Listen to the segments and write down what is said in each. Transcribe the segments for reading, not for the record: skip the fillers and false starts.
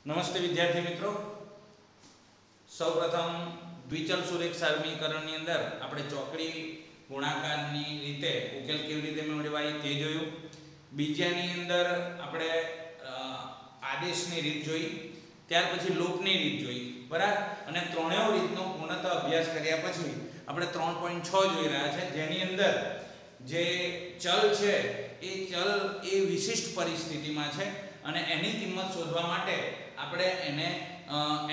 નમસ્તે વિદ્યાર્થી મિત્રો, સૌપ્રથમ દ્વિચલ સુરેખ સમીકરણની અંદર આપણે ચોકડી ગુણાકારની રીતે ઉકેલ કેવી રીતે મેળવાય તે જોયું. બીજાની અંદર આપણે આદેશની રીત જોઈ, ત્યાર પછી લોપની રીત જોઈ, બરાબર. અને ત્રણેય રીતનો પૂર્ણતઃ અભ્યાસ કર્યા પછી આપણે 3.6 જોઈ રહ્યા છે, જેની અંદર જે ચલ છે એ ચલ એ વિશિષ્ટ પરિસ્થિતિમાં છે અને એની કિંમત શોધવા માટે આપણે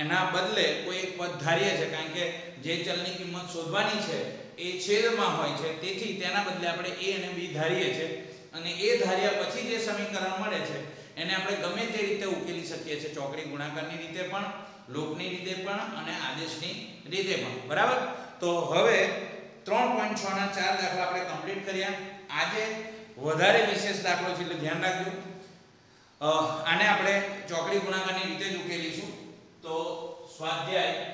એના બદલે કોઈ એક પદ ધારીએ છીએ, કારણ કે જે ચલની કિંમત શોધવાની છે એ છેદમાં હોય છે, તેથી તેના બદલે આપણે a અને b ધારીએ છીએ અને એ ધાર્યા પછી જે સમીકરણ મળે છે એને આપણે ગમે તે રીતે ઉકેલી શકીએ છીએ, ચોકડી ગુણાકારની રીતે પણ, લોપની રીતે પણ અને આદેશની રીતે પણ, બરાબર. તો હવે 3.6 ના 4 દાખલા આપણે કમ્પ્લીટ કર્યા. આજે વધારે વિશેષ દાખલો છે એટલે ધ્યાન રાખજો. આને આપણે ચોકડી ગુણાકારની રીતે જ ઉકેલીશું. તો સ્વાધ્યાય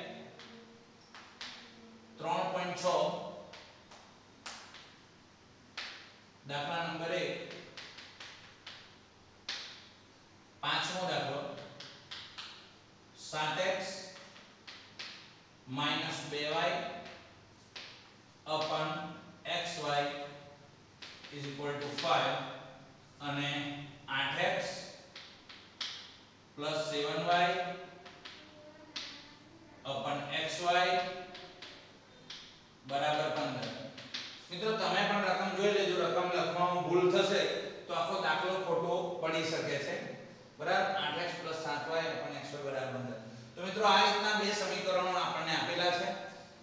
3.6 દાખલા નંબર 1 પાંચમો દાખલો 7x - 2y upon xy is equal to 5 અને 8x plus 7y upon xy બરાબર 15. મિત્રો તમે પણ રકમ જોઈ લેજો, રકમ લખવામાં ભૂલ થશે તો આખો દાખલો ખોટો પડી શકે છે, બરાબર. 8x plus 7y upon xy બરાબર 15. તો મિત્રો આ રીતના બે સમીકરણો આપણને આપેલા છે.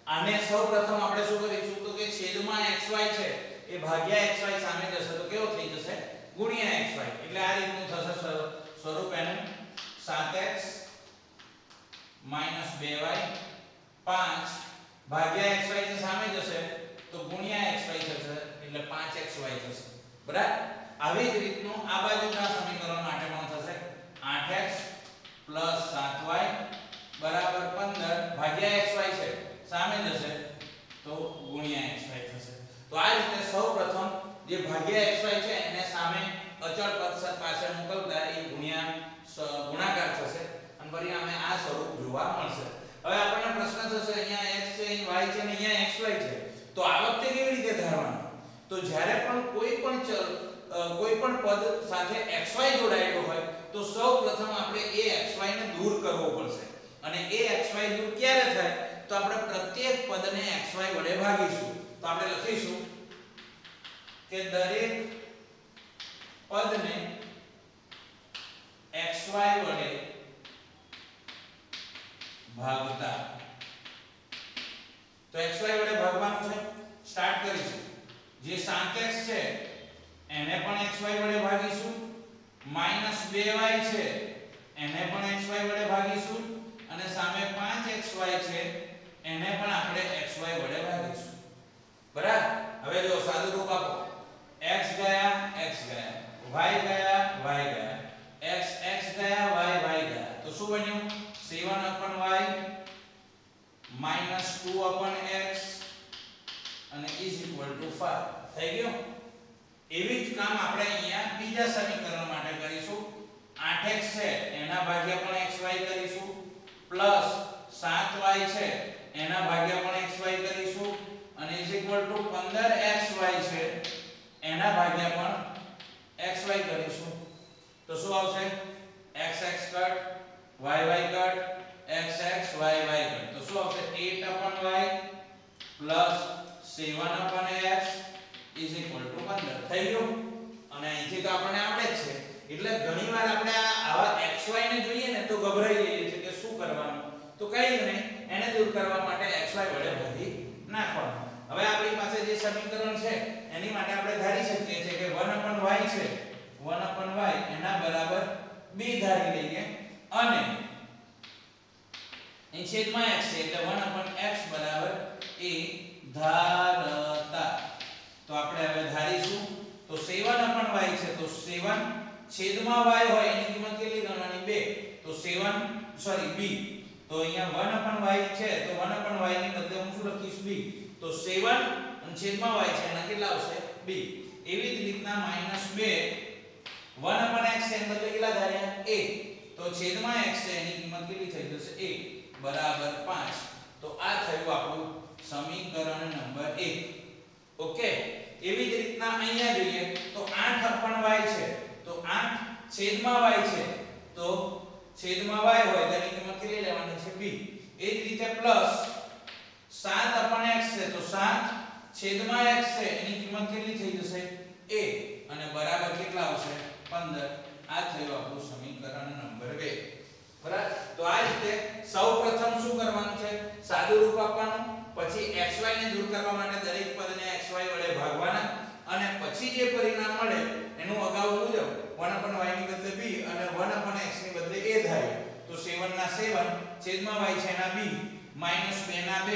આને સૌપ્રથમ આપણે શું કરીશું તો કે છેદમાં xy છે એ ભાગ્યા xy સામે જશે તો કેવો થઈ જશે, ગુણ્યા xy. એટલે આ રીતનું થશે સ્વરૂપ એનું. 7x - 2y 5 ભાગ્યા xy ની સામે જશે તો ગુણ્યા xy થશે એટલે 5xy થશે, બરાબર. આવી જ રીતનું આ બાજુના સમીકરણ માટે પણ થશે. 8x plus 7y બરાબર 15 ભાગ્યા xy છે સામે જશે તો ગુણ્યા xy થશે. તો આ રીતે સૌપ્રથમ જે ભાગ્યા xy છે એને સામે અચળ પદ પાસે મોકલતા એ ગુણાકાર થશે અને પરિણામે આ સ્વરૂપ જોવા મળશે. હવે આપણને પ્રશ્ન થશે, અહીંયા x છે, અહીં y છે અને અહીંયા xy છે, તો આ વખતે કેવી રીતે ધારવાનું? તો જ્યારે પણ કોઈ પણ ચલ કોઈ પણ પદ સાથે xy જોડાયેલો હોય તો સૌપ્રથમ આપણે એ xy ને દૂર કરવો પડશે. અને એ xy દૂર ક્યારે થાય તો આપણે પ્રત્યેક પદને xy વડે ભાગીશું. તો આપણે લખીશું કે દરેક પદને xy વડે ભાગતા. તો xy વડે ભાગવાનું છે, સ્ટાર્ટ કરીશું. જે 7x છે એને પણ xy વડે ભાગીશું, -2y છે એને પણ xy વડે ભાગીશું અને સામે 5xy છે એને પણ આપણે xy વડે ભાગીશું, બરાબર. હવે જો સાદું રૂપ આપો. x ગયા, y ગયા, x ગયા, y ગયા, તો શું બન્યું? 7/y -2/x અને is equal to 5 થઈ ગયું. એવી જ કામ આપણે અહીંયા બીજા સમીકરણ માટે કરીશું. 8x છે એના ભાગ્યા પણ xy કરીશું, પ્લસ 7y છે એના ભાગ્યા પણ xy કરીશું અને is equal to 15xy છે એના ભાગ્યા પણ xy કરીશું. તો શું આવશે? x cut, y cut, x y cut. તો શું આવશે? 8/y plus 7/x is equal to 15 થઈ ગયું. અને અહીંથી તો આપણને આવડે જ છે, એટલે ઘણીવાર આપણે આવા xy ને જોઈએ ને તો ગભરાઈ જઈએ છીએ કે શું કરવાનું. તો કઈ નહીં, એને દૂર કરવા માટે xy વડે ભાગી નાખવાનું. હવે આપણી પાસે જે સમીકરણ છે એની માટે આપણે ધારી શકીએ છીએ કે 1/y છે, 1/y એના બરાબર b ધારી લઈએ અને અહીં છેદમાં x છે એટલે 1/x બરાબર a ધારતા. તો આપણે હવે ધારીશું. તો 7/y છે તો 7 છેદમાં y હોય એની કિંમત કેટલી ગણવાની? 2. તો 7 સોરી b. તો અહીંયા 1/y છે તો 1/y ની બદલે હું શું લખીશ? b. તો 7 અને છેદમાં y છે એના કેટલા આવશે? b. એવી જ રીતના -2 1/x છે એની બદલે કેટલા ધાર્યા? a. તો તો છેદમાં x છે એની કિંમત કેટલી થઈ જશે 1 બરાબર 5. તો આ થયું આપણું સમીકરણ નંબર 1. ઓકે. એવી જ રીતના અહીંયા જોઈએ તો 8 પણ y છે તો 8 છેદમાં y છે તો છેદમાં y હોય તો એની કિંમત કેટલી લેવાની છે b. એ જ રીતે પ્લસ 7 પણ x છે તો 7 છેદમાં x છે એની કિંમત કેટલી થઈ જશે a અને બરાબર કેટલા આવશે 15. આ થયું આપણું સમીકરણ નંબર 2. બરાબર. તો આ રીતે સૌપ્રથમ શું કરવાનું છે સાદું રૂપ આપવાનું, પછી xy ને દૂર કરવા માટે દરેક પદને xy વડે ભાગવાના અને પછી જે પરિણામ મળે એનું અગાઉ મુજબ 1/y ની બદલે b અને 1/x ની બદલે a થાય. તો 7 ના 7 છેદમાં y છે એના b -2 ના 2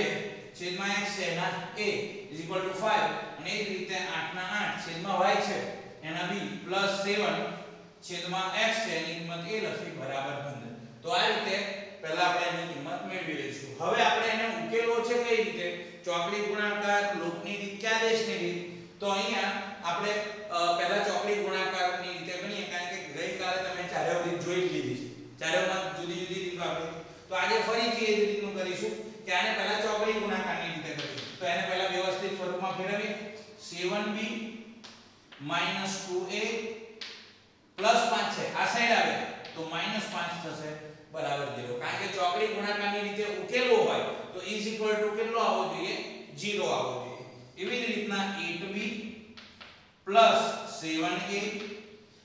છેદમાં x છે એના a = 5 અને એ જ રીતે 8 ના 8 છેદમાં y છે એના b +7 છેદમાં x છે એની કિંમત a લખી બરાબર 15. તો આ રીતે પહેલા આપણે એની કિંમત મેળવી લઈશું. હવે આપણે એને ઉકેલવો છે કઈ રીતે? ચોકડી ગુણાકાર, લૂપની રીત કે આદેશની રીત? તો અહીંયા આપણે પહેલા ચોકડી ગુણાકારની રીતે ગણીએ કારણ કે ગઈકાલે તમે ચારેય રીત જોઈ લીધી છે. ચારેયમાં જુદી જુદી રીતો આપી. તો આજે ફરીથી એ જ રીતનું કરીશું કે આને પહેલા ચોકડી ગુણાકારની રીતે કરીશું. તો એને પહેલા વ્યવસ્થિત સ્વરૂપમાં ફેરવીએ. 7b - 2a +5 છે આ સાઈડ આવે તો -5 થશે બરાબર 0. કારણ કે ચોકડી ગુણાકારની રીતે ઉકેલવો હોય તો કેટલો આવવો જોઈએ 0 આવવો જોઈએ. એવી જ રીતના 8b + 7a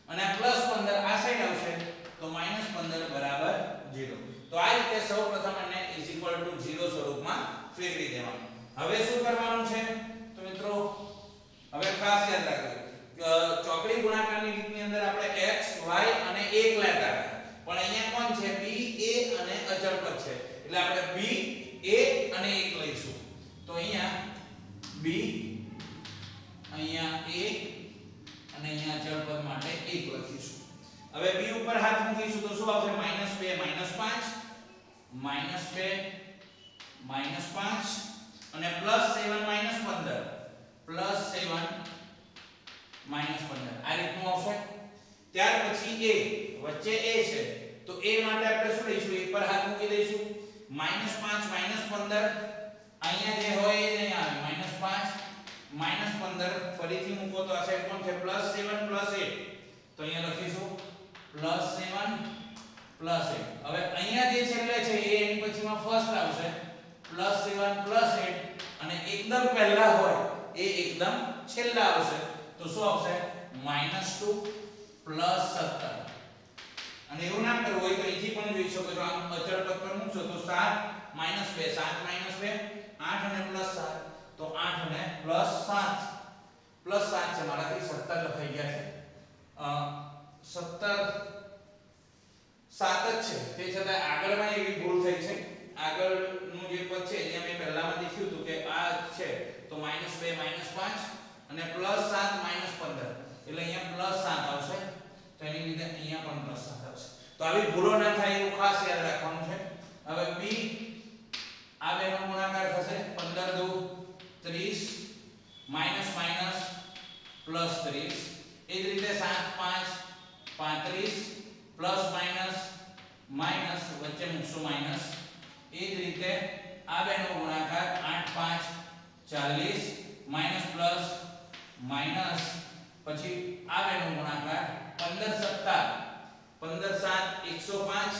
અને +15 આ સાઈડ આવશે તો -15 બરાબર 0. તો આ રીતે સૌપ્રથમ એને 0 સ્વરૂપમાં ફેરવી દેવાનું. હવે શું કરવાનું છે તો મિત્રો હવે ખાસ યાદ રાખજો ચોકડી ગુણાકારની રીતની અંદર આપણે x y અને 1 લેતા પણ અહીંયા કોણ છે b a અને અચળ પદ છે એટલે આપણે b a અને 1 લઈશું. તો અહીંયા b અહીંયા a અને અહીંયા અચળ પદ માટે 1 લખીશું. હવે b ઉપર હાથ મૂકીશું તો શું આવશે -2 -5 -2 -5 અને +7 -15 +7 -15 આ રીતનું આવશે. ત્યાર પછી a વચ્ચે a છે તો a માટે આપણે શું લઈશું? a પર હાથ મૂકી દઈશું. -5 -15 અહીંયા જે હોય એ નહીં આવે -5 -15 ફરીથી મૂકો તો આ સાઈડ કોણ છે +7 +8 તો અહીંયા લખીશું +7 +8. હવે અહીંયા જે છેલ્લે છે એ એની પછીમાં ફર્સ્ટ આવશે +7 +8 અને એકદમ પહેલા હોય એ એકદમ છેલ્લા આવશે તો શું આવશે -2 +17. અને એવું ના કરવું હોય તો અહીંથી પણ જોઈ શકો છો આમ અચળ પદ પર મૂકશો તો 7 -2 7 -2 8 અને +7 તો 8 અને +7 +7 છે મારાથી 17 લખાઈ ગયા છે 17 7 જ છે તે છતાં આગળમાં એવી ભૂલ થઈ છે. આગળનું જે પદ છે જે મેં પહેલામાં લખ્યું હતું કે આ છે તો -2 -5 અને +7 -15 એટલે અહીંયા +7 આવશે તો એની લીધે અહીંયા પણ +7 આવશે. તો આવી ભૂલો ના થાય એવું ખાસ યાદ રાખવાનું છે. હવે b આ બેનો ગુણાકાર થશે 15 દુ 30 -30 એ જ રીતે 7 5 35 ± વચ્ચે મૂકશું માઈનસ. એ જ રીતે આ બેનો ગુણાકાર 8 5 40 માઈનસ પ્લસ માઈનસ પછી આ બેનો ગુણાકાર 15 7 105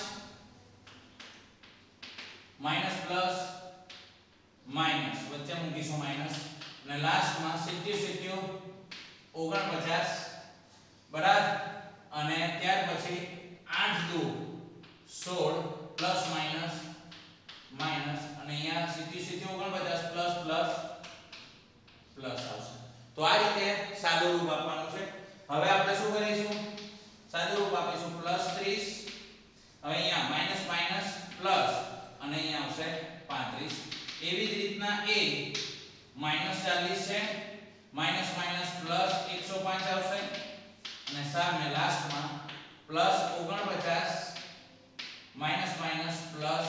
માઈનસ પ્લસ માઈનસ વચ્ચે મૂકીશું માઈનસ અને લાસ્ટમાં 70 49 બરાબર અને ત્યાર પછી 8 2 16 પ્લસ માઈનસ માઈનસ અને અહીંયા 70 49 પ્લસ પ્લસ પ્લસ આવશે. તો આ રીતે સાદું રૂપ આપવાનું છે. હવે આપણે શું કરીશું? સાદું રૂપ આપીશું +30 હવે અહીંયા માઈનસ માઈનસ પ્લસ અને અહીંયા આવશે 35. એવી જ રીતના a -40 છે માઈનસ માઈનસ પ્લસ 105 આવશે અને સામે લાસ્ટમાં +49 માઈનસ માઈનસ પ્લસ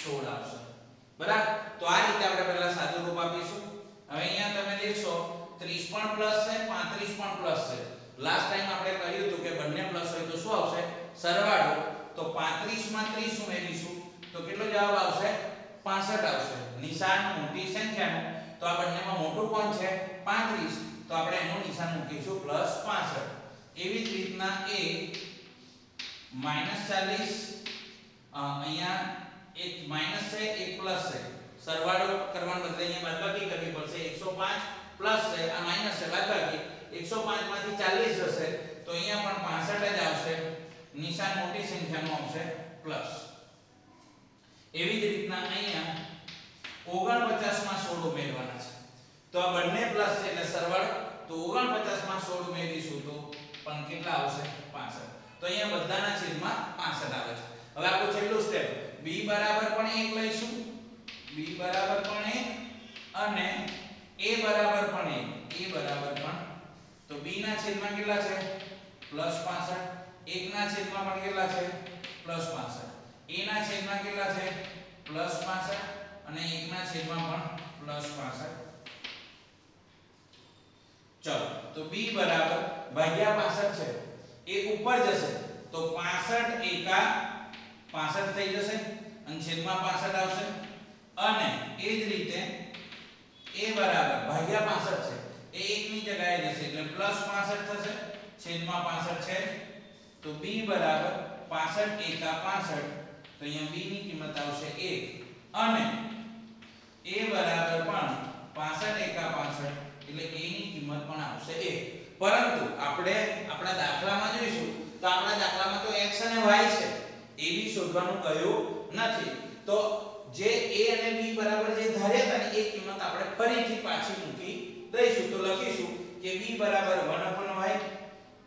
16 આવશે. બરાબર. તો આ રીતે આપણે પહેલા સાદું રૂપ આપીશું. હવે અહીંયા તમે દેખશો 30 પણ પ્લસ છે 35 પણ પ્લસ છે. લાસ્ટ ટાઈમ આપણે કહ્યું હતું કે બંને પ્લસ હોય તો શું આવશે? સરવાળો તો 35 માં 30 ઉમેરીશું તો કેટલો જવાબ આવશે 65 આવશે નિશાન મોટી સંખ્યાનું તો આ બંનેમાં મોટું કોણ છે 35 તો આપણે એનું નિશાન મૂકીશું +65 એવી જ રીતના એ -40 અહીંયા એક માઈનસ છે એક પ્લસ છે સરવાળો કરવાને બદલે અહીંયા બાદબાકી કરવી પડશે 105 પ્લસ છે આ માઈનસ છે બાદબાકી 105 માંથી 40 જશે તો અહીંયા પણ 65 જ આવશે નિશાન મોટી સંખ્યાનું આવશે પ્લસ એવી જ રીતના અહીંયા 49 માં 16 ઉમેરવાના છે તો આ બંને પ્લસ છે એટલે સરવાળો તો 49 માં 16 ઉમેરીશું તો પણ કેટલા આવશે 65 તો અહીંયા બધાના છેદમાં 65 આવે છે હવે આપણું છેલ્લું સ્ટેપ b બરાબર પણ 1 લઈશું b બરાબર પણ 1 અને a બરાબર પણ 1 a બરાબર પણ તો b ના છેદમાં કેટલા છે +65 1 ના છેદમાં પણ કેટલા છે +65 a ના છેદમાં કેટલા છે +65 અને 1 ના છેદમાં પણ +65 ચલો તો b બરાબર ભાગ્યા 65 છે એ ઉપર જશે તો 65 એકા 65 થઈ જશે અને છેદમાં 65 આવશે અને એ જ રીતે a બરાબર ભાગ્યા 65 છે એ 1 ની જગ્યાએ જશે એટલે +65 થશે છેદમાં 65 છે તો b બરાબર 65 એકા 65 તો અહીંયા b ની કિંમત આવશે 1 અને a બરાબર પણ 65 એકા 65 એટલે a ની કિંમત પણ આવશે 1 પરંતુ આપણે આપણા દાખલામાં જોઈશું તો આપણા દાખલામાં તો x અને y છે એ બી શોધવાનું કહ્યું નથી તો જે a અને b બરાબર જે ધાર્યા હતા ને એ કિંમત આપણે ફરીથી પાછી મૂકી દઈશું તો લખીશું કે b બરાબર 1/y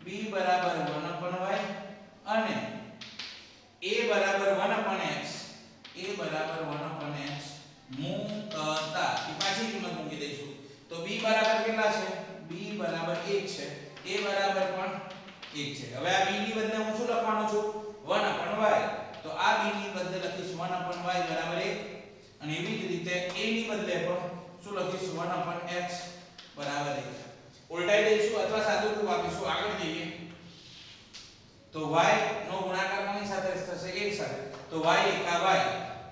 b બરાબર 1/y અને a બરાબર 1/x a બરાબર 1/x મૂકતા એ પાછી કિંમત મૂકી દઈશું તો b બરાબર કેટલા છે b બરાબર 1 છે a બરાબર પણ 1 છે હવે આ b ની બદલે હું શું લખવાનો છું 1/y તો આ b ની બદલે લખીશ 1/y બરાબર 1 અને એવી જ રીતે a ની બદલે પણ શું લખીશ 1/x બરાબર 1 ઉલટાઈ દઈશું અથવા સાદું રૂપ આપીશું આગળ જઈએ તો y નો ગુણાકાર કોની સાથે થશે 1 સાથે તો y એકા y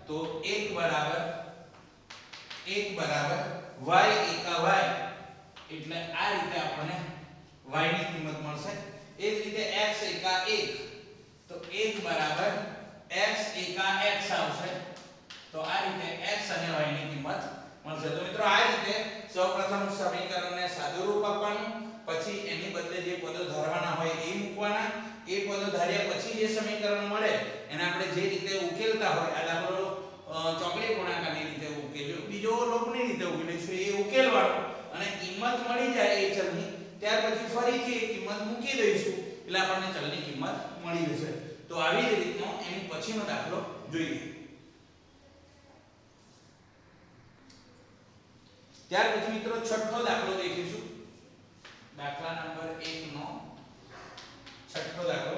તો 1 બરાબર y એકા y એટલે આ રીતે આપણને y ની કિંમત મળશે એ જ રીતે x એકા 1 તો 1 બરાબર x એકા x આવશે તો આ રીતે x અને y ની કિંમત મળશે તો મિત્રો આ રીતે સૌપ્રથમ સમીકરણને સાદું રૂપ આપવાનું પછી એની બદલે જે પદો ધારવાના હોય એ મૂકવાના એ પદો ધાર્યા પછી જે સમીકરણ મળે એને આપણે જે રીતે ઉકેલતા હોય આ દાખલો ચોકડી ગુણાકારની રીતે ઉકેલ્યો બીજો લોકની રીતે ઉકેલીશું એ ઉકેલવાનું અને કિંમત મળી જાય એ ચલની ત્યાર પછી ફરીથી એ કિંમત મૂકી દઈશું એટલે આપણને ચલની કિંમત મળી જશે તો આવી જ રીતનો એની પછીનો દાખલો જોઈએ ત્યાર પછી મિત્રો છઠ્ઠો દાખલો દેખીશું દાખલા નંબર 1 નો છઠ્ઠો દાખલો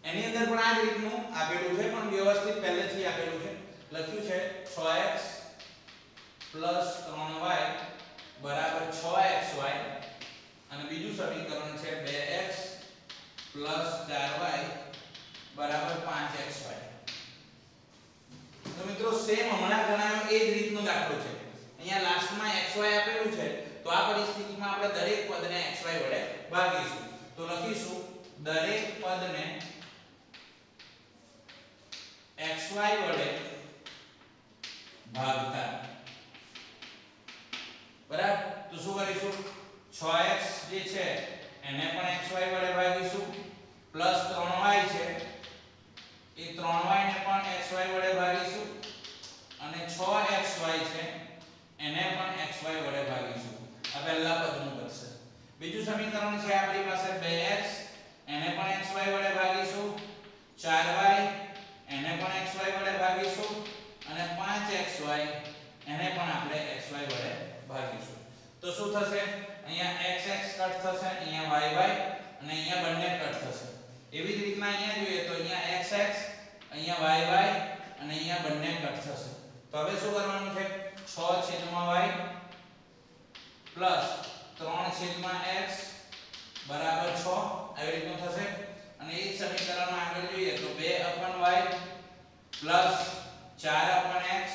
એની અંદર પણ આ જ રીતનું આપેલું છે પણ વ્યવસ્થિત પહેલેથી આપેલું છે લખ્યું છે 6x 3y બરાબર 6xy અને બીજું સમીકરણ છે 2x 4y બરાબર 5xy તો મિત્રો સેમ હમણાં ગણાયો એ જ રીતનો દાખલો છે અહીંયા લાસ્ટમાં xy આપેલું છે તો આ પરિસ્થિતિમાં આપણે દરેક પદને xy વડે ભાગીશું તો લખીશું દરેક પદને xy વડે ભાગતા બરાબર તો શું કરીશું 6x જે છે એને પણ xy વડે ભાગીશું પ્લસ 3y છે એ 3y ને પણ xy વડે ભાગીશું અને 6xy છે એને પણ xy વડે ભાગીશું આ પહેલા પદનું બનશે બીજું સમીકરણ છે આપણી પાસે 2x એને પણ xy વડે ભાગીશું 4y એને પણ xy વડે ભાગીશું અને 5xy એને પણ આપણે xy વડે ભાગીશું તો શું થશે અહીંયા x x કટ થશે અહીંયા y y અને અહીંયા બંને કટ થશે એવી જ રીતના અહીંયા જોઈએ તો અહીંયા x x અહીંયા y y અને અહીંયા બંને કટ થશે તો હવે શું કરવાનું છે 6/y પ્લસ 3/x બરાબર 6 આવી રીતનું થશે અને એ જ સમીકરણમાં આગળ જોઈએ તો 2/y પ્લસ 4/x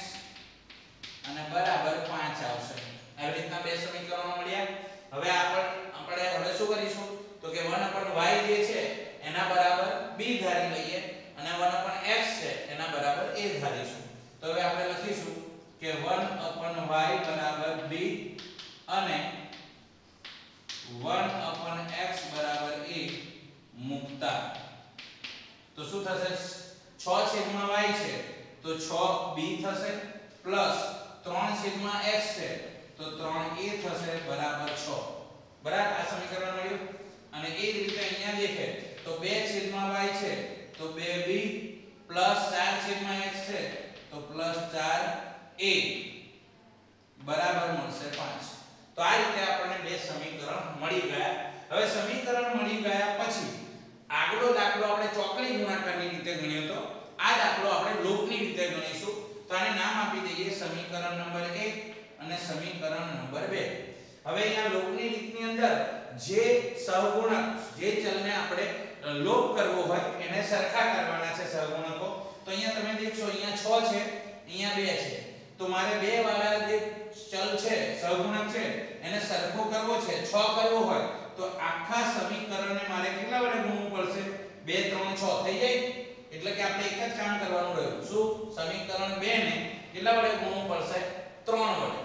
અને બરાબર 5 આવશે. આવી રીતના બે સમીકરણો મળ્યા. હવે આપણે હવે શું કરીશું તો કે 1/y જે છે એના બરાબર b ધારી લઈએ અને 1/x છે એના બરાબર a ધારીશું. તો હવે આપણે લખીશું કે 1/y બરાબર b અને 1/x બરાબર a મૂકતા તો શું થશે 6/y છે તો 6b થશે પ્લસ 3/x છે તો 3a થશે બરાબર 6. બરાબર આ સમીકરણ મળ્યું. અને એ જ રીતે અહીંયા દેખે તો 2/y છે તો 2b પ્લસ 4/x છે તો પ્લસ 4a બરાબર મળશે 5. તો આ રીતે આપણને બે સમીકરણ મળી ગયા. હવે સમીકરણ મળી ગયા પછી આગલો દાખલો આપણે ચોકડી ગુણાકારની રીતે ગણ્યો તો આ દાખલો આપણે લોપની રીતે ગણીશું. તો આને નામ આપી દઈએ સમીકરણ નંબર 1 અને સમીકરણ નંબર 2. હવે અહીંયા લોપની રીતની અંદર જે સહગુણક જે ચલને આપણે લોપ કરવો હોય એને સરખા કરવાના છે સહગુણકો. તો અહીંયા તમે દેખશો અહીંયા 6 છે અહીંયા 2 છે તો મારે બે વાળા જે ચલ છે સહગુણક છે એને સરખો કરવો છે 6 કરવો હોય તો આખા સમીકરણને મારે કેટલા વડે ગુણવું પડશે 2 3 6 થઈ જાય. એટલે કે આપણે એક જ કામ કરવાનું રહ્યું શું સમીકરણ 2 ને કેટલા વડે ગુણવું પડશે 3 વડે.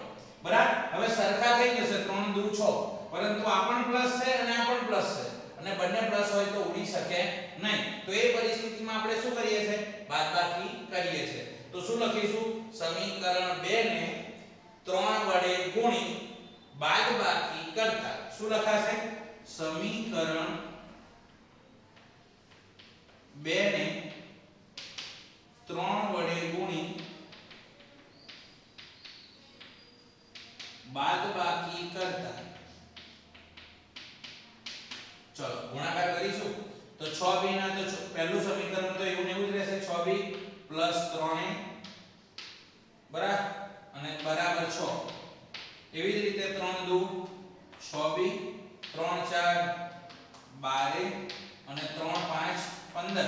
બરાબર હવે સરખા થઈ જશે 3 દુ 6 પરંતુ આ પણ પ્લસ છે અને આ પણ પ્લસ છે અને બંને પ્લસ હોય તો ઉડી શકે નહીં. તો એ પરિસ્થિતિમાં આપણે શું કરીએ છે બાદબાકી કરીએ છે. તો શું લખીશું સમીકરણ 2 ને 3 વડે ગુણી બાદબાકી કરતા શું લખાશે સમીકરણ 2 ને 3 વડે ગુણી બાદબાકી કરતા. ચલો ગુણાકાર કરીશું તો 6b ના તો પહેલું સમીકરણ તો એવું ને એવું જ રહેશે 6b પ્લસ 3a બરાબર અને બરાબર 6. એવી જ રીતે 3 દુ 6b 3 4 12 અને 3 5 15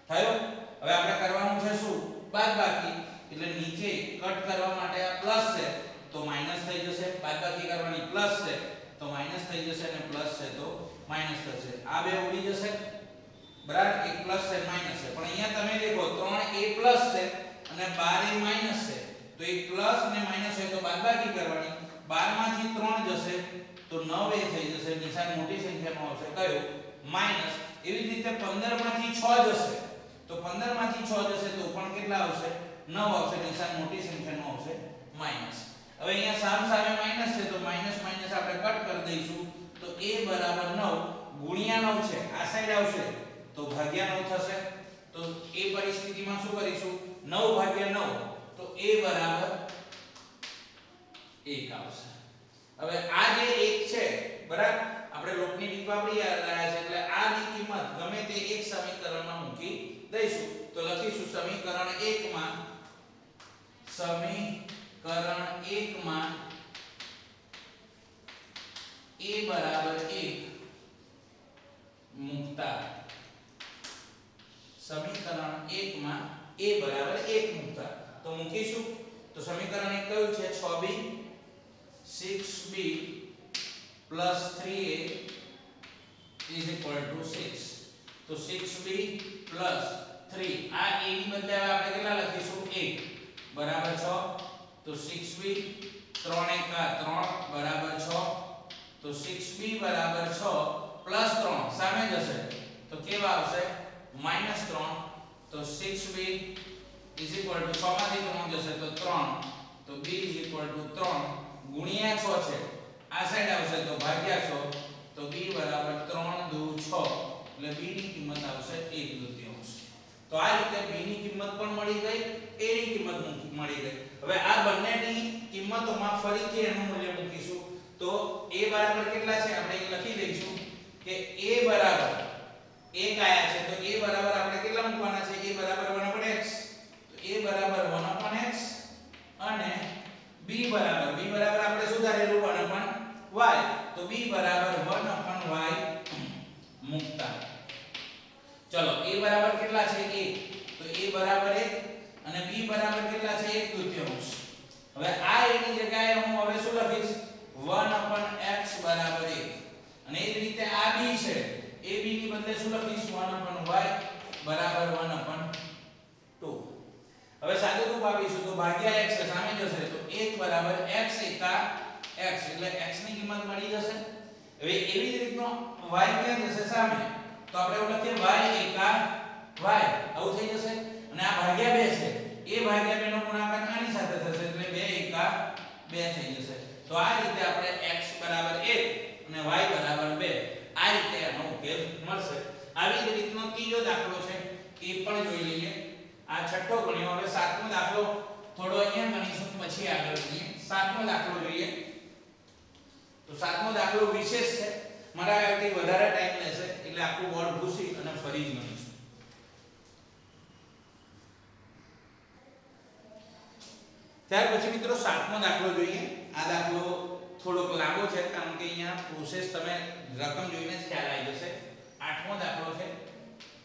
થયો. હવે આપણે કરવાનું છે શું બાદબાકી એટલે નીચે કટ કરવા માટે આ પ્લસ છે તો માઈનસ થઈ જશે. બાદબાકી કરવાની પ્લસ છે તો માઈનસ થઈ જશે અને પ્લસ છે તો માઈનસ થશે. આ બે ઉડી જશે બરાબર એક પ્લસ છે માઈનસ છે. પણ અહીંયા તમે દેખો 3a પ્લસ છે અને 12a માઈનસ છે તો એક પ્લસ અને માઈનસ હોય તો બાદબાકી કરવાની 12 માંથી 3 જશે તો 9a થઈ જશે. નિશાન મોટી સંખ્યામાં આવશે કયો માઈનસ. એવી જ રીતે 15 માંથી 6 જશે તો 15 માંથી 6 જશે તો પણ કેટલા આવશે 9 આવશે. નિશાન મોટી સંખ્યામાં આવશે માઈનસ. હવે અહીંયા સામે માઈનસ છે તો માઈનસ માઈનસ આપણે કટ કરી દઈશું તો a બરાબર 9 ગુણ્યા 9 છે આ સાઈડ આવશે તો ભાગ્યા 9 થશે. તો એ પરિસ્થિતિમાં શું કરીશું 9 ભાગ્યા 9 તો a બરાબર 1 આવશે. હવે આ જે 1 છે બરાબર આપણે લોપની રીત વાપરી રહ્યા છે એટલે આ ની કિંમત ગમે તે એક સમીકરણમાં મૂકી દઈશું. તો લખીશું સમીકરણ 1 માં a બરાબર 1 મૂકતા સમીકરણ 1 માં a બરાબર 1 મૂકતા તો મૂકીશું. તો સમીકરણ 1 કયું છે 6b 6b plus 3a is equal to 6. તો 6b plus 3 આ a ની બદલે આપણે કેટલા લખીશું 1 બરાબર 6 તો 6b 3 1 3 બરાબર 6 તો 6b બરાબર 6 પ્લસ 3 સામે જશે તો કેવા આવશે -3 તો 6b is equal to 6 માંથી 3 જશે તો 3 તો b is equal to 3 ગુણ્યા 6 છે આ સાઈડ આવશે તો ભાગ્યા 6 તો b બરાબર 3 દુ 6 એટલે b ની કિંમત આવશે 1/2. તો આ રીતે b ની કિંમત પણ મળી ગઈ a ની કિંમત મળી ગઈ. હવે આ બંનેની કિંમતોમાં ફરીથી એનું મૂલ્ય મૂકીશું તો a બરાબર કેટલા છે આપણે અહીં લખી દઈશું કે a બરાબર 1 આયા છે તો a બરાબર આપણે કેટલા મૂકવાના છે a બરાબર 1/x તો a બરાબર 1/x અને b બરાબર આપણે શું ધારેલું 1/y તો b બરાબર 1/y મૂકતા. ચલો a બરાબર કેટલા છે 1 તો a બરાબર 1 અને b બરાબર કેટલા છે 1/3. હવે આ a ની જગ્યાએ હું હવે શું લખીશ 1/x બરાબર 1 અને એ જ રીતે આ b છે a b ની બદલે શું લખીશ 1/y બરાબર 1/2. હવે સાદું રૂપ આપીશું તો ભાગ્યા x સામે જશે તો 1 બરાબર x એકા x એટલે x ની કિંમત મળી જશે. હવે એવી જ રીતનો y ક્યાં જશે સામે તો આપણે એવું લખીએ y એકા y આવું થઈ જશે અને આ ભાગ્યા 2 છે એ ભાગ્યા 2 નો ગુણાકાર આની સાથે થશે એટલે 2 એકા 2 થઈ જશે. તો આ રીતે આપણે x બરાબર 1 અને y બરાબર 2 આ રીતે આનો ઉકેલ મળશે. આવી જ રીતનો ત્રીજો દાખલો છે એ પણ જોઈ લઈએ. આ છઠ્ઠો ગણ્યો. હવે સાતમો દાખલો થોડો અહીંયા ગણીશું પછી આગળ જઈએ. સાતમો દાખલો જોઈએ. તો સાતમો દાખલો વિશેષ છે મારા ખ્યાલથી વધારે ટાઈમ લેશે એટલે આખું બોર્ડ ભૂસી અને ફરી જ ગણીશું. ત્યાર પછી મિત્રો સાતમો દાખલો જોઈએ. આ દાખલો થોડોક લાંબો છે કારણ કે અહીંયા પ્રોસેસ તમે રકમ જોઈને જ ખ્યાલ આવી જશે. આઠમો દાખલો છે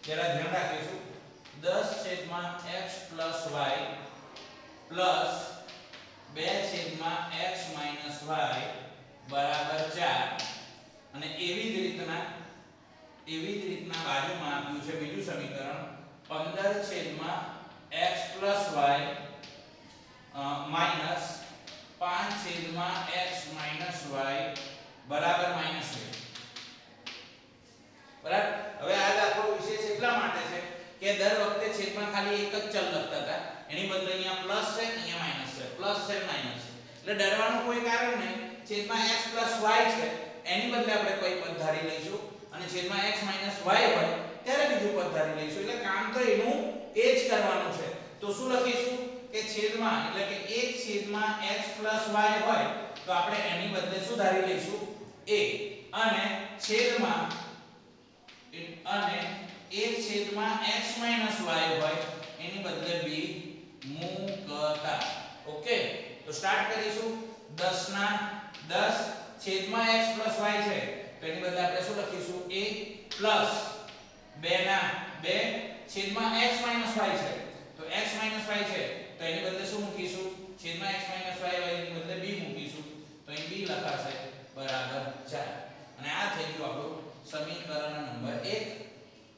જરા ધ્યાન રાખીશું. 10/x + y plus 2/x - y બરાબર 4 અને એવી જ રીતના બાજુમાં આપ્યું છે બીજું સમીકરણ 15/x + y minus 5/x - y બરાબર -2. બરાબર. હવે આ દાખલો વિશેષ એટલા માટે છે કે દર વખતે છેદમાં ખાલી એક જ ચલ લખતા હતા એની બદલે અહીંયા પ્લસ છે અહીંયા માઈનસ છે પ્લસ છે માઈનસ છે એટલે ડરવાનું કોઈ કારણ નહીં. છેદમાં x + y છે એની બદલે આપણે કોઈ પદ ધારી લઈશું અને છેદમાં x - y હોય ત્યારે બીજું પદ ધારી લઈશું એટલે કામ તો એનું એ જ કરવાનું છે. તો શું લખીશું કે છેદમાં એટલે કે 1/x + y હોય તો આપણે એની બદલે શું ધારી લઈશું a અને છેદમાં 1/x - y હોય એની બદલે b મૂકતા. ઓકે તો સ્ટાર્ટ કરીશું. 10 છેદમાં x + y છે તો એની બદલે આપણે શું લખીશું a પ્લસ 2 છેદમાં x - y છે તો x - y છે તો એની બદલે શું મૂકીશું છેદમાં x - y હોય એની બદલે b મૂકીશું તો અહીં b લખાશે બરાબર 4 અને આ થઈ ગયું આપણું સમીકરણ નંબર 1.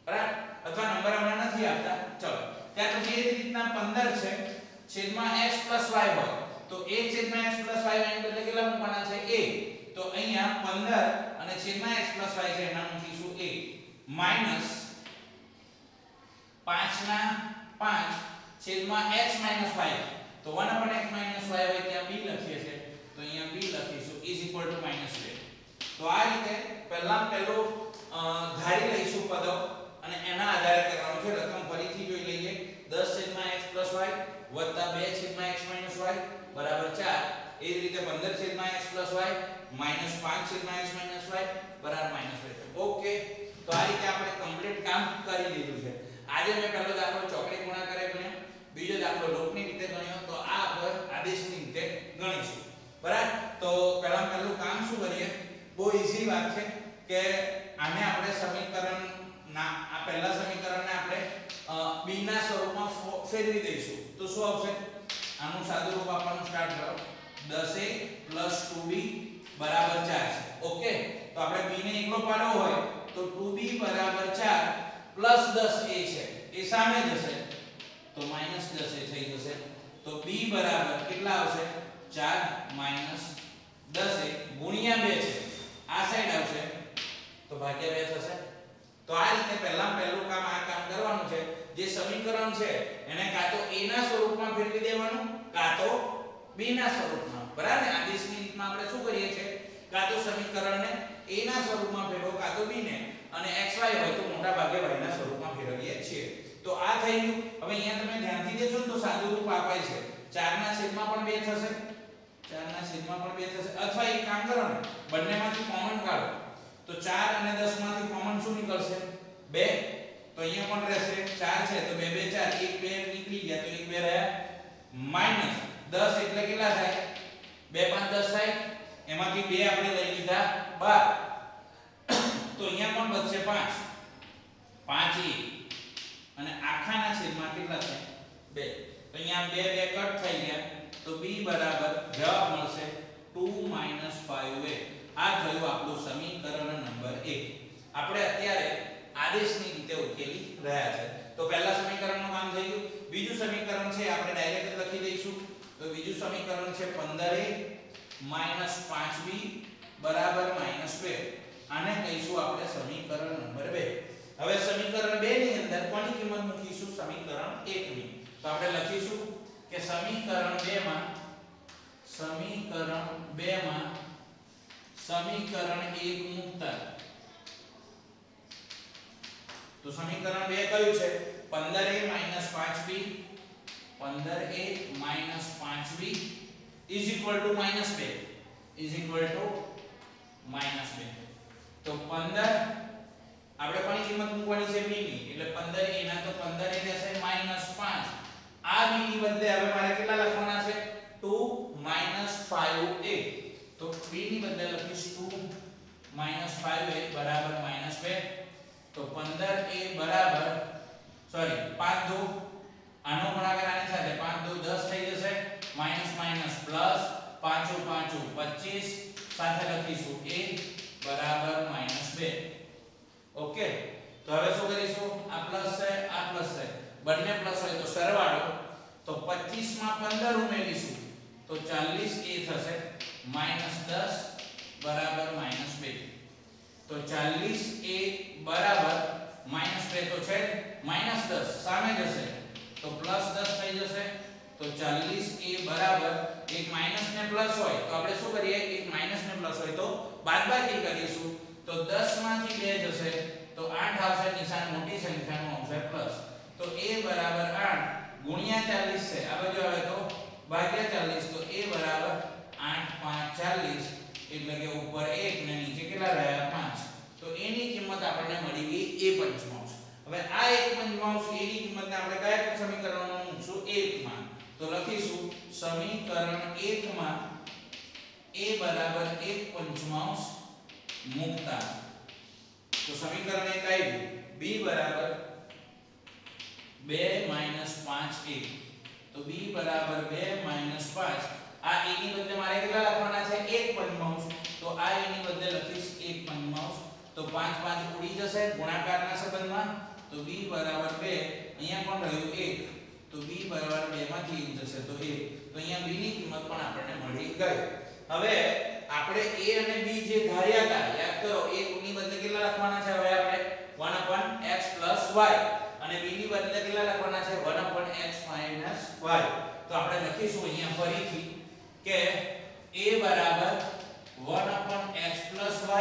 બરાબર. અથવા નંબર હમણાં નથી આપતા. ચલો ત્યાર પછી એ જ રીતના 15 છે છેદમાં x + y હોય તો 1/x + y એની બદલે કેટલા મૂકવાના છે a તો અહીંયા 15 અને છેદમાં x + y છે એના મૂકીશું a માઈનસ 5/5 છેદમાં x - y તો 1/x - y હોય ત્યાં b લખીએ છે તો અહીંયા b લખીશું = -2. તો આ રીતે પહેલું ધારી લઈશું પદો અને એના આધારે કરવાનું છે. રકમ ફરીથી જોઈ લઈએ. 10/x + y વત્તા 2/x - y બરાબર 4 એ જ રીતે 15/x + y minus 5/x - y બરાબર -2. ઓકે તો આ રીતે આપણે કમ્પ્લીટ કામ કરી લીધું છે. આજે મેં પહેલો દાખલો ચોકડી ગુણાકારે ગણ્યો, બીજો દાખલો લોકની રીતે ગણ્યો તો આ આપણે આદેશની રીતે ગણીશું. બરાબર. તો પહેલું કામ શું કરીએ બહુ ઈઝી વાત છે કે આને આપણે સમીકરણ ના આ પહેલા સમીકરણને આપણે b ના સ્વરૂપમાં ફેરવી દઈશું તો શું આવશે આનું સાદું રૂપ આપવાનું સ્ટાર્ટ કરો. 10a + 2b બરાબર 4 છે. ઓકે તો આપણે b ને એકલો પાડવો હોય તો 2b બરાબર 4 પ્લસ 10a છે એ સામે જશે તો -10a થઈ જશે તો b બરાબર કેટલા આવશે 4 - 10a ગુણ્યા 2 છે આ સાઈડ આવશે તો ભાગ્યા 2 થશે. તો આ રીતે પહેલું કામ આ કામ કરવાનું છે. જે સમીકરણ છે એને કાં તો a ના સ્વરૂપમાં ફેરવી દેવાનું કાં તો b ના સ્વરૂપમાં. બરાબર. આદેશની રીતમાં આપણે શું કરીએ છીએ કાં તો સમીકરણને a ના સ્વરૂપમાં ફેરવો કાં તો b ને અને xy હોય તો મોટા ભાગે y ના સ્વરૂપમાં ફેરવીએ છીએ. તો આ થઈ ગયું. હવે અહીંયા તમે ધ્યાનથી દેખો તો સાદું રૂપ આપાય છે 4 ના છેદમાં પણ 2 થશે 4 ના છેદમાં પણ 2 થશે અથવા એક કામ કરો ને બંનેમાંથી કોમન કાઢો તો 4 અને 10 માંથી કોમન શું નીકળશે 2 તો અહીંયા પણ રહેશે 4 છે તો 2 2 4 1 2 નીકળી ગયા તો 1 2 રહ્યા માઈનસ 10 એટલે કેટલા થાય 2 5 10 થાય એમાંથી 2 આપણે લઈ લીધા 12 તો અહીંયા પણ બચશે 5 5 1 અને આખાના છેદમાં કેટલા છે 2 તો અહીંયા 2 2 કટ થઈ ગયા તો b બરાબર જવાબ મળશે 2 5a આ થયું આપણું સમીકરણ નંબર 1 આપણે અત્યારે આદેશની રીતે ઉકેલી રહ્યા છે તો પહેલા સમીકરણનું કામ થઈ ગયું બીજું સમીકરણ છે આપણે ડાયરેક્ટ લખી દઈશું તો બીજું સમીકરણ છે 15a 5b બરાબર -2 આને કહીશું આપણે સમીકરણ નંબર 2 હવે સમીકરણ 2 ની અંદર કોની કિંમત મૂકીશું સમીકરણ 1 ની તો આપણે લખીશું કે સમીકરણ 2 માં સમીકરણ 1 મૂકતા તો સમીકરણ 2 કયું છે 15a 5b 5b is equal to -2 તો 15 આપણે કોની કિંમત મૂકવાની છે b ની એટલે 15a ના તો 15a રહેશે -5 આ b ની બદલે હવે મારે કેટલા લખવાના છે 2 5a તો b ની બદલે લખીશ 2 5a બરાબર -2 તો 15a બરાબર સોરી 5 2 આનો ગુણાકાર આની સાથે 5 2 10 થઈ જશે માઈનસ માઈનસ પ્લસ 5 5 25 સાથે લખીશું a બરાબર -2 ઓકે તો હવે શું કરીશું આ પ્લસ છે બંને પ્લસ હોય તો સરવાળો તો 25 માં 15 ઉમેરીશું તો 40a થશે -10 બરાબર -2 તો 40a બરાબર -2 તો છે -10 સામે જશે તો +10 થઈ જશે તો 40a બરાબર એક માઈનસ ને પ્લસ હોય તો આપણે શું કરીએ એક માઈનસ ને પ્લસ હોય તો બાદબાકી કરીશું તો 10 માંથી 2 જશે તો 8 આવશે નિશાન મોટી સંખ્યાનું આવશે પ્લસ તો a બરાબર 8 ગુણ્યા 40 છે આ બાજુ આવે તો ભાગ્યા 40 તો a બરાબર 8 5 40 એટલે કે ઉપર 1 ને નીચે કેટલા રહ્યા 5 તો a ની કિંમત આપણને મળી ગઈ a પંચમાંશ હવે આ 1 પંચમાંશ a ની કિંમતને આપણે કયા સમીકરણમાં મૂકશું 1 માં તો લખીશું સમીકરણ 1 માં a બરાબર 1 પંચમાંશ મૂકતા તો સમીકરણ 1 આવ્યું b બરાબર 2 5a તો b બરાબર 2 5 આ a ની બદલે મારે કેટલા લખવાના છે 1 પંચમાંશ તો આ a ની બદલે લખીશ 1 પંચમાંશ તો 5 5 ઉડી જશે ગુણાકારના સંબંધમાં તો b બરાબર 2 અહીંયા કોણ રહ્યું 1 તો b બરાબર 2 માંથી 1 જશે તો 1 તો અહીંયા b ની કિંમત પણ આપણને મળી ગઈ હવે આપણે a અને b જે ધાર્યા હતા યાદ કરો a ની બદલે કેટલા લખવાના છે હવે આપણે 1/x + y અને b ની બદલે કેટલા લખવાના છે 1/x - y તો આપણે લખીશું અહીંયા ફરીથી કે a બરાબર 1/x + y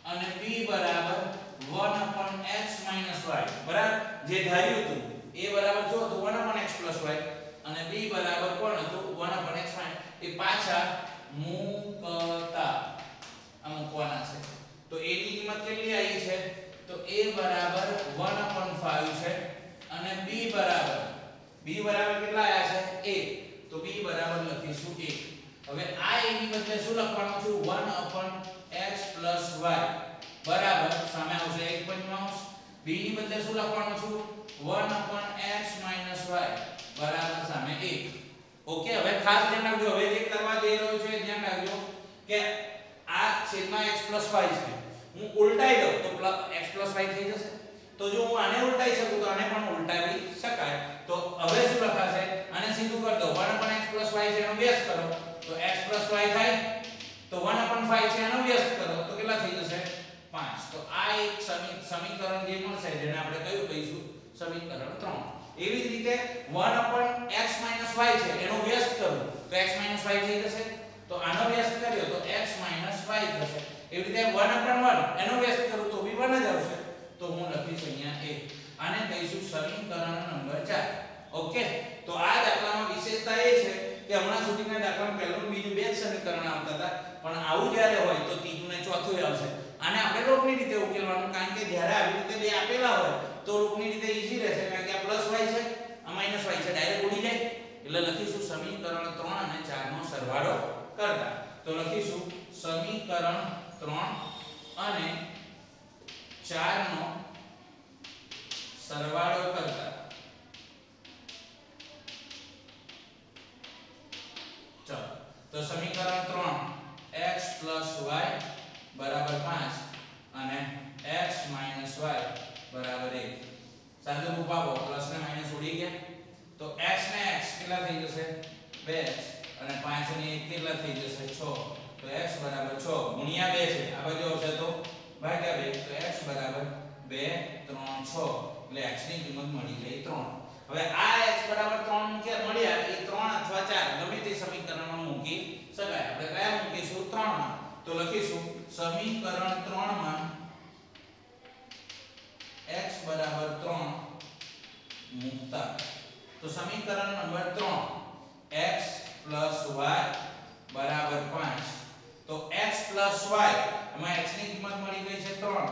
અને b બરાબર 1/x - y બરાબર જે ધાર્યું હતું a બરાબર જો તો 1/x + y અને b બરાબર કોણ હતું 1/x - એ પાછા મૂકતા મૂકવાના છે તો a ની કિંમત કેટલી આવી છે તો a બરાબર 1/5 છે અને b બરાબર કેટલા આવ્યા છે 1 તો b બરાબર લખીશું 1 હવે આ a ની બદલે શું લખવાનું છે 1/x + y બરાબર સામે આવશે 1 પંચમાંશ b ની બદલે શું લખવાનું છે 1/x - y બરાબર સામે 1 ઓકે હવે ખાસ ધ્યાન રાખજો હવે જે કરવા જઈ રહ્યો છે ધ્યાન રાખજો કે આ છેદમાં x + y છે હું ઉલટાઈ દઉં તો x + y થઈ જશે તો જો હું આને ઉલટાઈ શકું તો આને પણ ઉલટાવી શકાય તો હવે શું લખાશે આને સીધું કરી દો 1/x + y છે એનો વ્યસ્ત કરો તો x + y થાય તો 1/5 છે એનો વ્યસ્ત કરો તો કેટલા થઈ જશે 5 તો આ એક સમીકરણ જે મળશે જેને આપણે કયું કહીશું સમીકરણ 3 એવી જ રીતે 1/x - y છે એનો વ્યસ્ત કરું તો x - y થઈ જશે તો આનો વ્યસ્ત કર્યો તો x - y થશે એવી રીતે 1/1 એનો વ્યસ્ત કરું તો બી 1 જ આવશે તો હું લખીશ અહીંયા 1 આને કહીશું સમીકરણ નંબર 4 ઓકે તો આ દાખલામાં વિશેષતા એ છે કે હમણાં સુધીના દાખલામાં પહેલું બીજું બે જ સમીકરણ આવતા હતા પણ આવું જ્યારે હોય તો ત્રીજું ને ચોથું આવશે આને આપણે રોકની રીતે ઉકેલવાનું કારણ કે જ્યારે આવી રીતે બે આપેલા હોય તો રોકની રીતે ઈઝી રહેશે કારણ કે આ +y છે આ -y છે ડાયરેક્ટ ઉડી જાય એટલે લખીશું સમીકરણ 3 અને 4 નો સરવાળો કરતા તો લખીશું સમીકરણ 3 અને 4 નો સરવાળો સમીકરણ 3 x y બરાબર 5 અને x y બરાબર 1 સાદું રૂપ આપો પ્લસ ને માઈનસ ઉડી ગયા તો x ને x કેટલા થઈ જશે 2x અને 5 ને 1 કેટલા થઈ જશે 6 તો x બરાબર 6 ગુણ્યા 2 છે આ બાજુ આવશે તો ભાગ્યા 2 તો x બરાબર 2 3 6 એટલે x ની કિંમત મળી ગઈ 3 હવે આ x બરાબર 3 મળ્યા એ 3 અથવા 4 ગમે તે સમીકરણમાં મૂકી શકાય આપણે કયા મૂકીશું 3 માં તો લખીશું સમીકરણ 3 માં x બરાબર 3 મૂકતા તો સમીકરણ નંબર 3 x y બરાબર 5 તો x y એમાં x ની કિંમત મળી ગઈ છે 3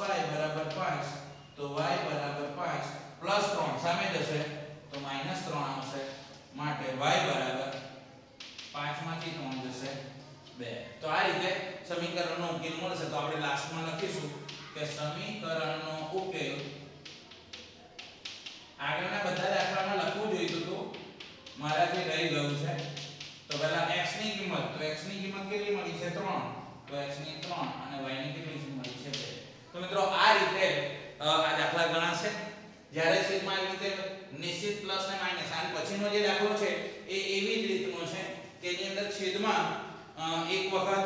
y બરાબર 5 તો y બરાબર 5 3 સામે જશે તો -3 આવશે માટે y બરાબર 5 માંથી 3 જશે 2 તો આ રીતે સમીકરણનો ઉકેલ મળશે તો આપણે લાસ્ટમાં લખીશું કે સમીકરણનો ઉકેલ આગળના બધા દાખલામાં લખવું જોઈતું હતું મારાથી રહી ગયું છે તો પહેલા x ની કિંમત તો x ની કિંમત કેટલી મળી છે 3 તો x ની 3 અને y ની કેટલી મળી છે 2 તો મિત્રો આ રીતે આ દાખલા ગણાશે જ્યારે છેદમાં આવી રીતે નિશ્ચિત પ્લસ ને માઈનસ આન પછીનો જે દાખલો છે એ એવી જ રીતનો છે કે જેની અંદર છેદમાં એક વખત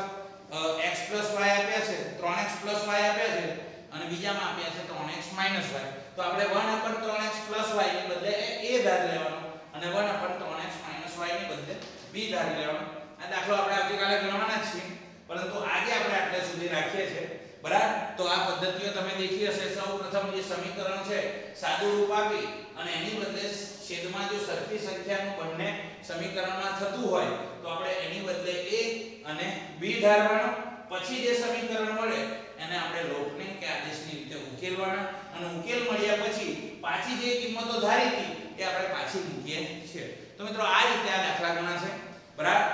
x y આપ્યા છે 3x y આપ્યા છે અને બીજામાં આપ્યા છે 3x y તો આપણે 1 ઉપર 3x y ની બદલે a ધાર લેવાનો અને 1 ઉપર 3x y ની બદલે b ધાર લેવાનો આ દાખલો આપણે આવતીકાલે ગણવાના જ છીએ પરંતુ આજે આપણે આટલે સુધી રાખીએ છીએ બરાબર તો આ પદ્ધતિઓ તમે દેખી હશે સૌપ્રથમ જે સમીકરણ છે સાદું રૂપ આપી અને એની બદલે છેદમાં જો સરખી સંખ્યાનું બંને સમીકરણમાં થતું હોય તો આપણે એની બદલે a અને b ધારવાનો પછી જે સમીકરણ મળે એને આપણે લોપને કે આદેશની રીતે ઉકેલવાના અને ઉકેલ મળ્યા પછી પાછી જે કિંમતો ધારી હતી એ આપણે પાછી મૂકીએ છીએ તો મિત્રો આ રીતે આ દાખલા ગણાશે બરાબર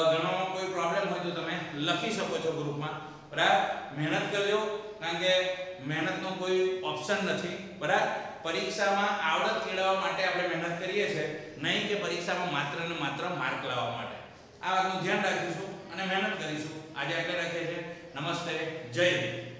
ગણવામાં કોઈ પ્રોબ્લેમ હોય તો તમે લખી શકો છો ગ્રુપમાં બરાબર મહેનત કરજો કારણ કે મહેનતનો કોઈ ઓપ્શન નથી બરાબર પરીક્ષામાં આવડત કેળવવા માટે આપણે મહેનત કરીએ છીએ નહીં કે પરીક્ષામાં માત્ર ને માત્ર માર્ક લાવવા માટે આ વાતનું ધ્યાન રાખીશું અને મહેનત કરીશું આજે આગળ રાખીએ છીએ નમસ્તે જય હિન્દ